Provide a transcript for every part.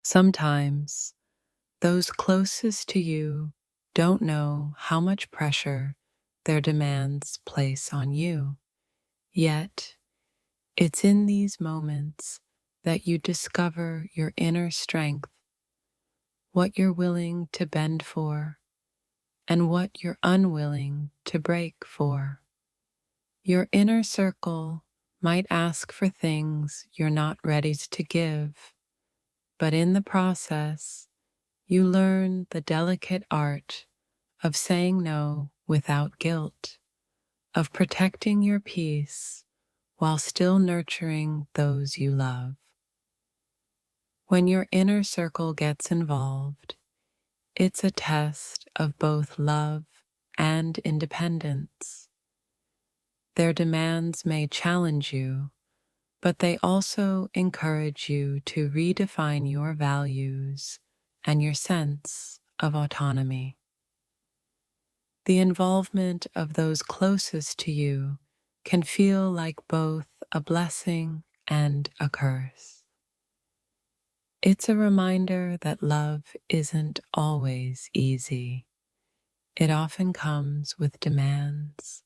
Sometimes those closest to you don't know how much pressure their demands place on you. Yet, it's in these moments that you discover your inner strength, what you're willing to bend for, and what you're unwilling to break for. Your inner circle might ask for things you're not ready to give, but in the process, you learn the delicate art of saying no without guilt, of protecting your peace while still nurturing those you love. When your inner circle gets involved, it's a test of both love and independence. Their demands may challenge you, but they also encourage you to redefine your values and your sense of autonomy. The involvement of those closest to you can feel like both a blessing and a curse. It's a reminder that love isn't always easy. It often comes with demands,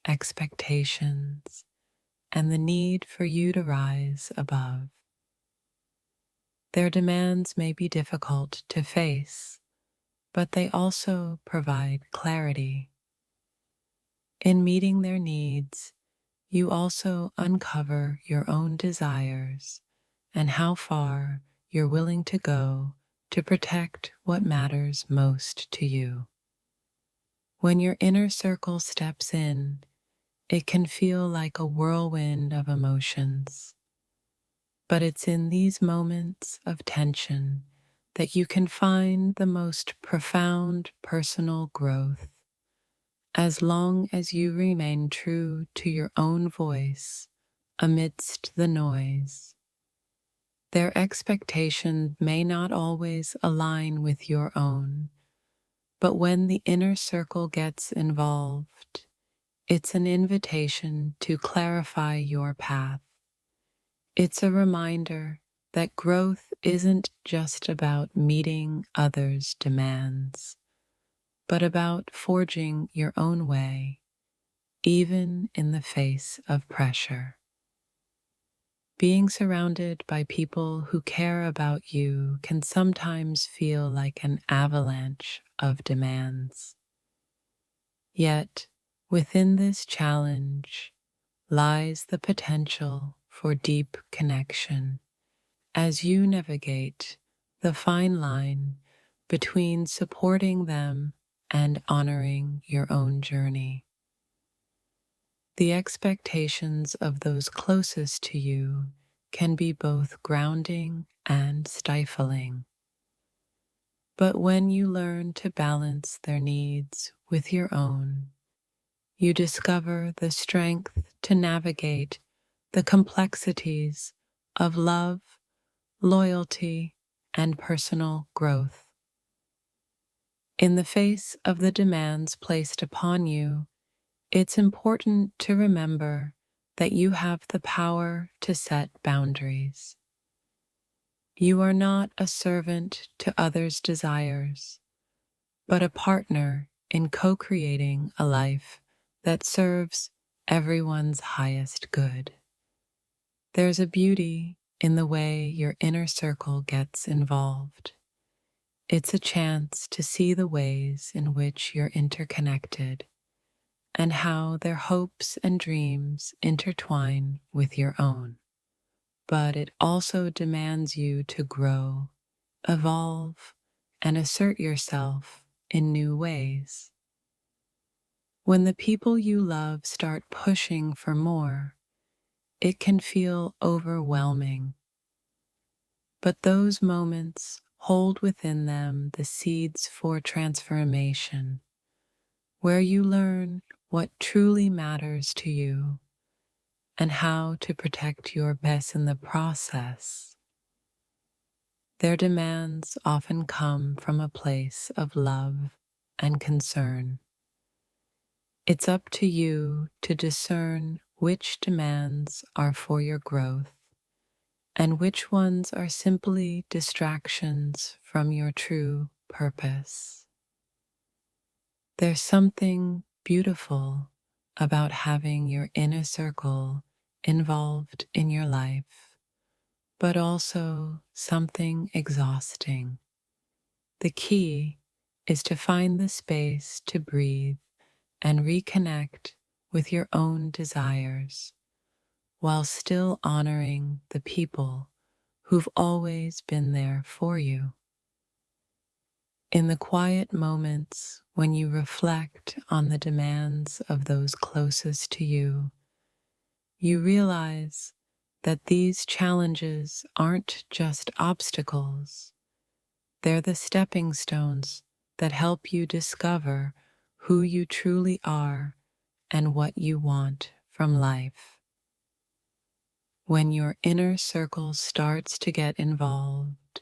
expectations, and the need for you to rise above. Their demands may be difficult to face, but they also provide clarity. In meeting their needs, you also uncover your own desires and how far you're willing to go to protect what matters most to you. When your inner circle steps in, it can feel like a whirlwind of emotions. But it's in these moments of tension that you can find the most profound personal growth. As long as you remain true to your own voice amidst the noise, their expectations may not always align with your own, but when the inner circle gets involved, it's an invitation to clarify your path. It's a reminder that growth isn't just about meeting others' demands, but about forging your own way, even in the face of pressure. Being surrounded by people who care about you can sometimes feel like an avalanche of demands. Yet, within this challenge lies the potential for deep connection as you navigate the fine line between supporting them and honoring your own journey. The expectations of those closest to you can be both grounding and stifling. But when you learn to balance their needs with your own, you discover the strength to navigate the complexities of love, loyalty, and personal growth. In the face of the demands placed upon you, it's important to remember that you have the power to set boundaries. You are not a servant to others' desires, but a partner in co-creating a life that serves everyone's highest good. There's a beauty in the way your inner circle gets involved. It's a chance to see the ways in which you're interconnected and how their hopes and dreams intertwine with your own. But it also demands you to grow, evolve, and assert yourself in new ways. When the people you love start pushing for more, it can feel overwhelming. But those moments hold within them the seeds for transformation, where you learn what truly matters to you and how to protect your best in the process. Their demands often come from a place of love and concern. It's up to you to discern which demands are for your growth and which ones are simply distractions from your true purpose. There's something beautiful about having your inner circle involved in your life, but also something exhausting. The key is to find the space to breathe and reconnect with your own desires while still honoring the people who've always been there for you. In the quiet moments when you reflect on the demands of those closest to you, you realize that these challenges aren't just obstacles, they're the stepping stones that help you discover who you truly are and what you want from life. When your inner circle starts to get involved,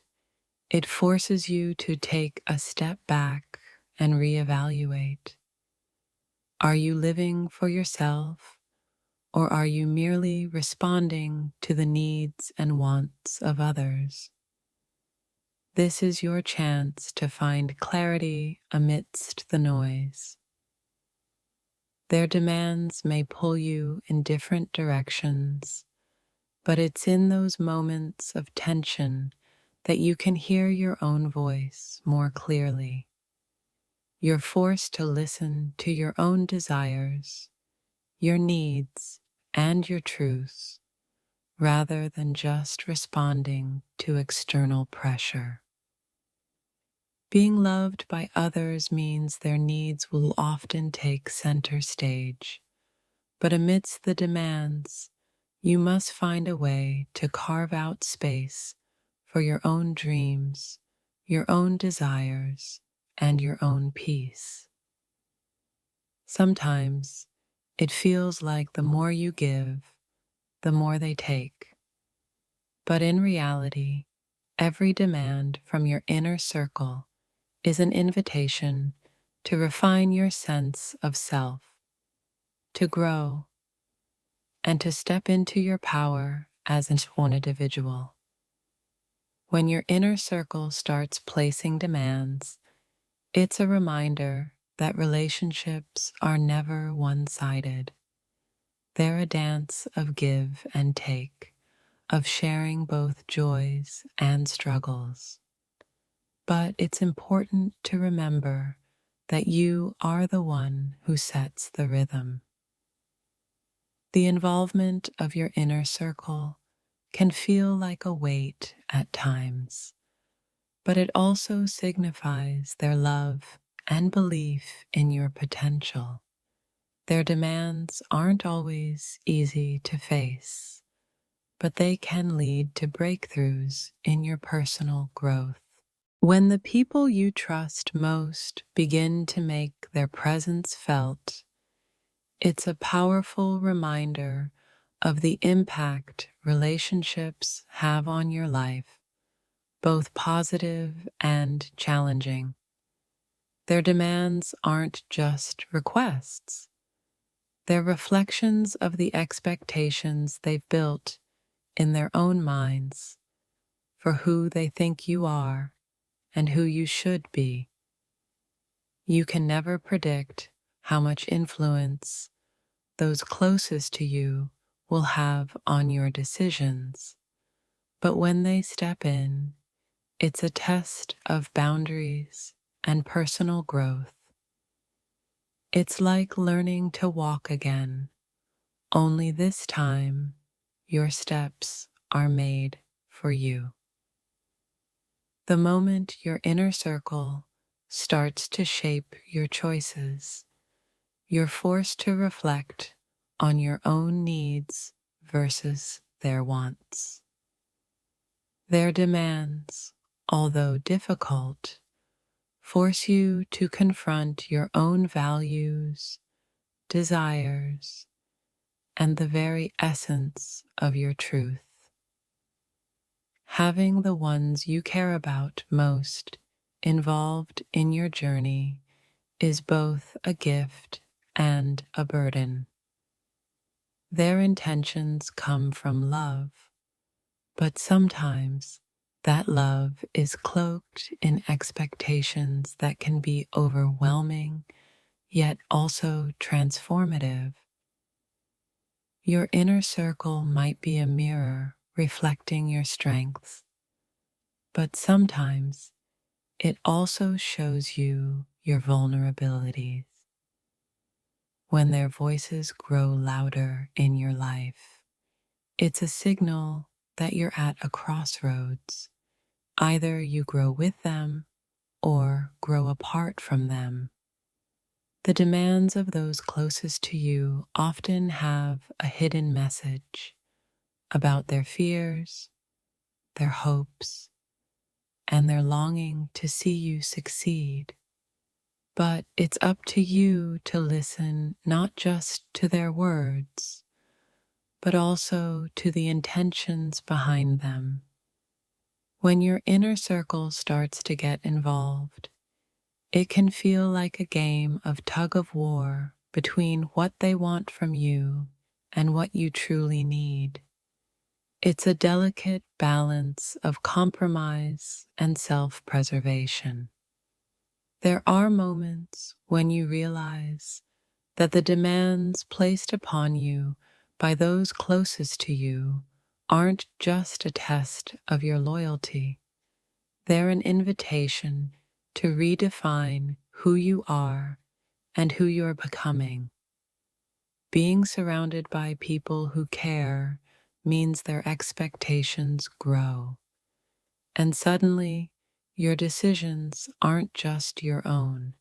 it forces you to take a step back and reevaluate. Are you living for yourself, or are you merely responding to the needs and wants of others? This is your chance to find clarity amidst the noise. Their demands may pull you in different directions, but it's in those moments of tension that you can hear your own voice more clearly. You're forced to listen to your own desires, your needs, and your truths, rather than just responding to external pressure. Being loved by others means their needs will often take center stage, but amidst the demands, you must find a way to carve out space for your own dreams, your own desires, and your own peace. Sometimes it feels like the more you give, the more they take. But in reality, every demand from your inner circle is an invitation to refine your sense of self, to grow, and to step into your power as an individual. When your inner circle starts placing demands, it's a reminder that relationships are never one-sided. They're a dance of give and take, of sharing both joys and struggles. But it's important to remember that you are the one who sets the rhythm. The involvement of your inner circle can feel like a weight at times, but it also signifies their love and belief in your potential. Their demands aren't always easy to face, but they can lead to breakthroughs in your personal growth. When the people you trust most begin to make their presence felt, it's a powerful reminder of the impact relationships have on your life, both positive and challenging. Their demands aren't just requests. They're reflections of the expectations they've built in their own minds for who they think you are and who you should be. You can never predict how much influence those closest to you will have on your decisions, but when they step in, it's a test of boundaries and personal growth. It's like learning to walk again, only this time your steps are made for you. The moment your inner circle starts to shape your choices, you're forced to reflect on your own needs versus their wants. Their demands, although difficult, force you to confront your own values, desires, and the very essence of your truth. Having the ones you care about most involved in your journey is both a gift and a burden. Their intentions come from love, But sometimes that love is cloaked in expectations that can be overwhelming, yet also transformative. Your inner circle might be a mirror reflecting your strengths, but sometimes it also shows you your vulnerabilities. When their voices grow louder in your life, it's a signal that you're at a crossroads. Either you grow with them or grow apart from them. The demands of those closest to you often have a hidden message about their fears, their hopes, and their longing to see you succeed. But it's up to you to listen not just to their words, but also to the intentions behind them. When your inner circle starts to get involved, it can feel like a game of tug of war between what they want from you and what you truly need. It's a delicate balance of compromise and self-preservation. There are moments when you realize that the demands placed upon you by those closest to you aren't just a test of your loyalty. They're an invitation to redefine who you are and who you're becoming. Being surrounded by people who care means their expectations grow, and suddenly your decisions aren't just your own.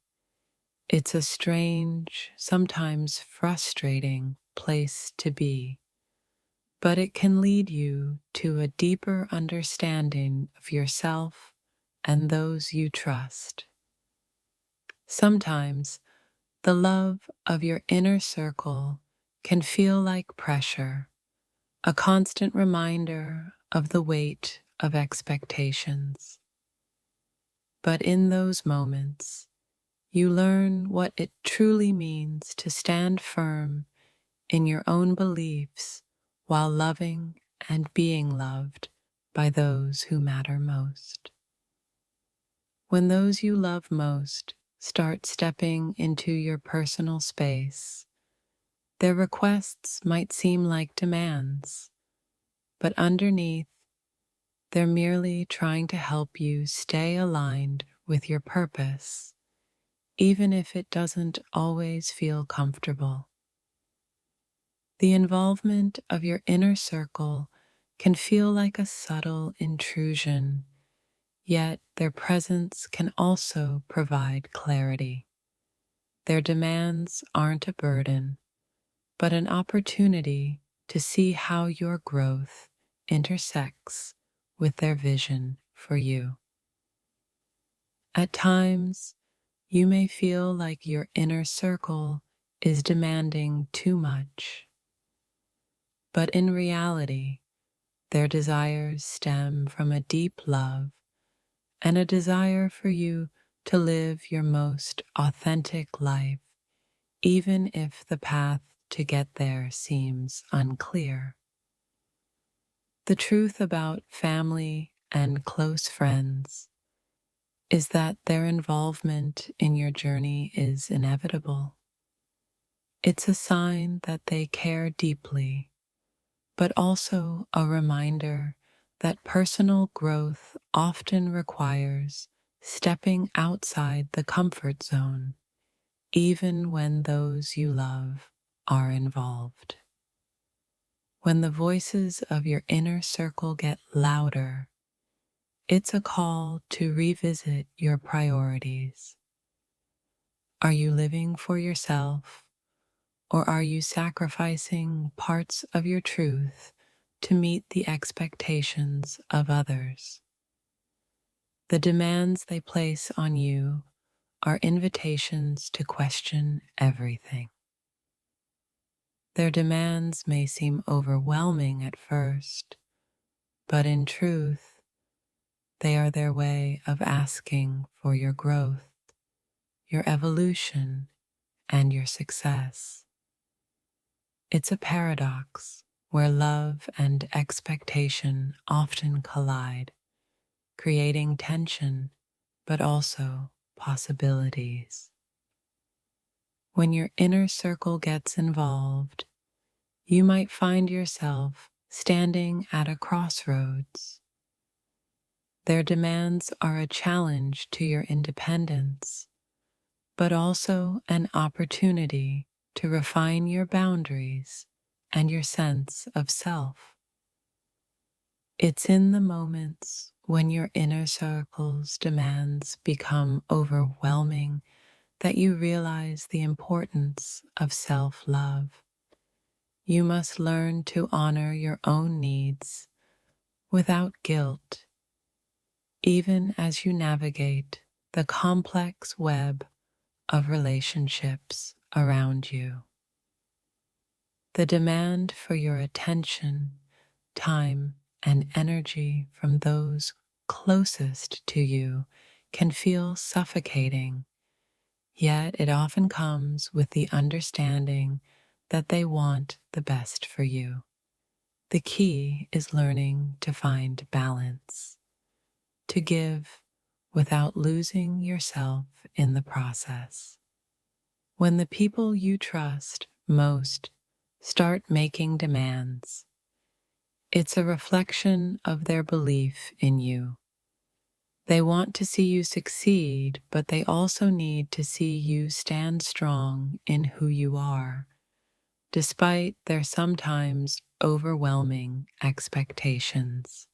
It's a strange, sometimes frustrating place to be, but it can lead you to a deeper understanding of yourself and those you trust. Sometimes the love of your inner circle can feel like pressure, a constant reminder of the weight of expectations. But in those moments, you learn what it truly means to stand firm in your own beliefs while loving and being loved by those who matter most. When those you love most start stepping into your personal space, their requests might seem like demands, but underneath, they're merely trying to help you stay aligned with your purpose, even if it doesn't always feel comfortable. The involvement of your inner circle can feel like a subtle intrusion, yet their presence can also provide clarity. Their demands aren't a burden, but an opportunity to see how your growth intersects with their vision for you. At times, you may feel like your inner circle is demanding too much, but in reality, their desires stem from a deep love and a desire for you to live your most authentic life, even if the path to get there seems unclear. The truth about family and close friends is that their involvement in your journey is inevitable. It's a sign that they care deeply, but also a reminder that personal growth often requires stepping outside the comfort zone, even when those you love are involved. When the voices of your inner circle get louder, it's a call to revisit your priorities. Are you living for yourself, or are you sacrificing parts of your truth to meet the expectations of others? The demands they place on you are invitations to question everything. Their demands may seem overwhelming at first, but in truth, they are their way of asking for your growth, your evolution, and your success. It's a paradox, where love and expectation often collide, creating tension but also possibilities. When your inner circle gets involved, you might find yourself standing at a crossroads. Their demands are a challenge to your independence, but also an opportunity to refine your boundaries and your sense of self. It's in the moments when your inner circle's demands become overwhelming that you realize the importance of self-love. You must learn to honor your own needs without guilt, even as you navigate the complex web of relationships around you. The demand for your attention, time, and energy from those closest to you can feel suffocating, yet it often comes with the understanding that they want the best for you. The key is learning to find balance, to give without losing yourself in the process. When the people you trust most start making demands, it's a reflection of their belief in you. They want to see you succeed, but they also need to see you stand strong in who you are, despite their sometimes overwhelming expectations.